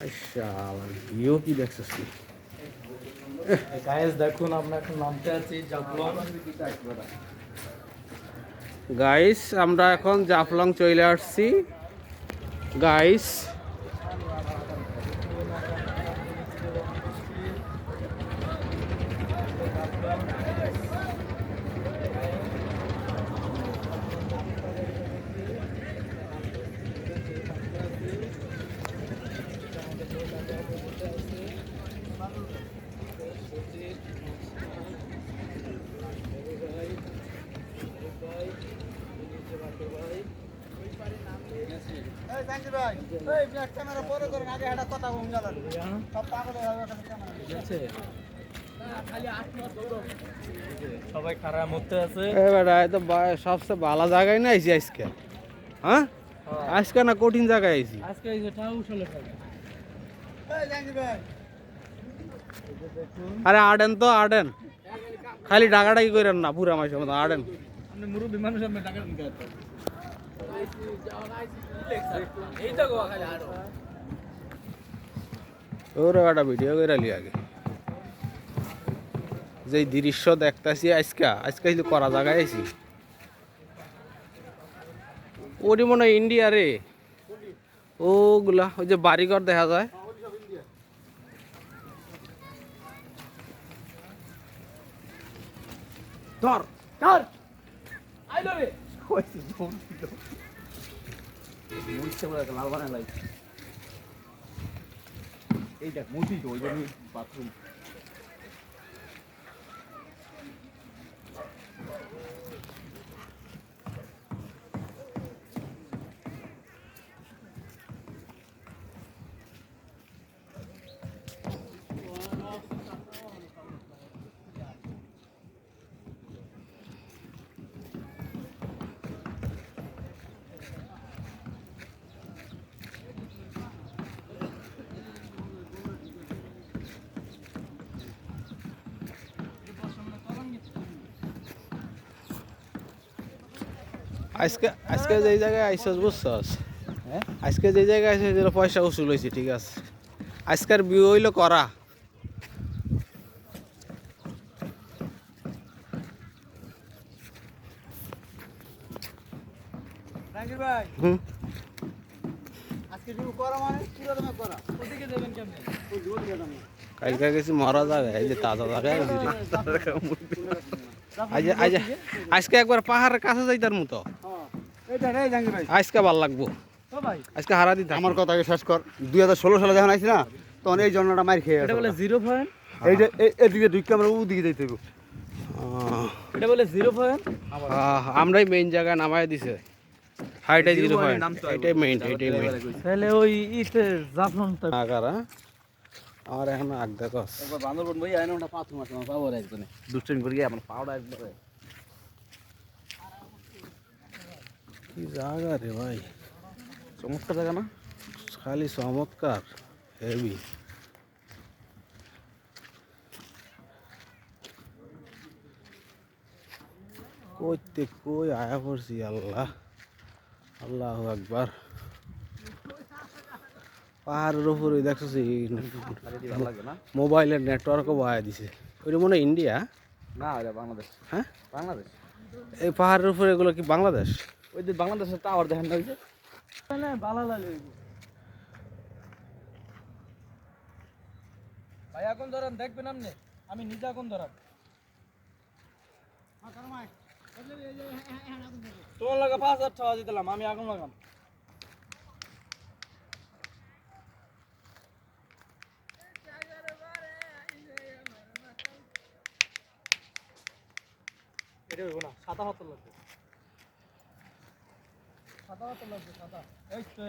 View কি দেখছিস guys দেখুন আমরা এখন নামতে আছি জাফলং। গাইস আমরা এখন জাফলং চলে আসছি গাইস। সবাই খারাপ মধ্যে আছে। তো সবচেয়ে ভালো জায়গায় না আইছি আজকে। হ্যাঁ আজকে না কঠিন জায়গায় আইছি। আজকে এই যে টাউশলে থাকে। আরে আড়েন তো আড়েন, খালি ডাকাডাকি করেন না পুরা মাসের মতো আড়েন। আপনি মুরব্বী মানুষ আপনি টাকা দিতে পারতেন। এই তো গোয়া খালি আড়ো। ওরে একটা ভিডিও করে লি আগে যে দৃশ্য দেখতেছি আজকে করা জায়গায় আইছি। ওটি মনে হয় ইন্ডিয়া রে, ওগুলা ওই যে বাড়িঘর দেখা যায়। ধর ধর আইলো রে কইছি ধর দিল মুইছে বলে লাল বানাই লাই। এই দেখ মুটি তো ওই জন্য বাথরুম। আজকে যে জায়গায় আইসস বুঝছস, হ্যাঁ আজকে যে জায়গায় আইসস পয়সা উসুল হয়েছে, ঠিক আছে। আজকের ভিউ হইলো করা। রাঙ্গির ভাই হুম আজকে ভিউ করা মানে পুরো দমে করা। ওদিকে যাবেন কেমনে? ওই জোর দিয়ে দাম। কালকে গেছি মরা জায়গায়, এই যে তাজা জায়গায় আইছি রে। আজকে একবার পাহাড়ের কাছে যাইতার মতো। এইটা রে জাঙ্গির ভাই। আজকে ভাল লাগবো, ও ভাই আজকে হারা দিতে। আমার কথা আগে শেষ কর। 2016 সালে যখন আইছি না, তখন এই জন্যটা মার খেয়ে এটা বলে 0 পয়েন্ট। এই যে এদিকে দুই ক্যামেরা ওদিকে যাইতে হবে। এটা বলে 0 পয়েন্ট। আমরাই মেইন জায়গায় নামাই দিছে। হাইটাই 0 পয়েন্ট, এটাই মেইন। তাহলে ওই ইতে জাফলং তো আগারা আমার এখন আগ দেখস একবার বান্দরবন বই আইনা ওটা পাথর মাছ আমার পাওয়ার একজনে দুষ্টামি করে আমার পাওয়াটা একবারে কি জায়গা রে ভাই, চমৎকার জায়গা না? খালি চমৎকার, হেভি। কইতে কই আয়া পড়ছি, আল্লাহ আল্লাহু আকবার। পাহাড়ের উপরে দেখছিস ভালো লাগে না? মোবাইলের নেটওয়ার্কও বয়া দিছে। ওইটা মনে হয় ইন্ডিয়া। না এটা বাংলাদেশ। হ্যাঁ বাংলাদেশ। এই পাহাড়ের উপরে এগুলো কি বাংলাদেশ? ওই যে বাংলাদেশের টাওয়ার দেখেন না ওই যে? মানে ভালো লাগে। ভাই আগুন ধরান দেখবেন আপনি, আমি নিজে আগুন ধরান। তোমার লাগা 5000 টাকা দিলাম, আমি আগুন লাগাম। এটা হইব না, সাদা হাতল লাগবে। সাদা হাতল লাগবে, সাদা। এই তো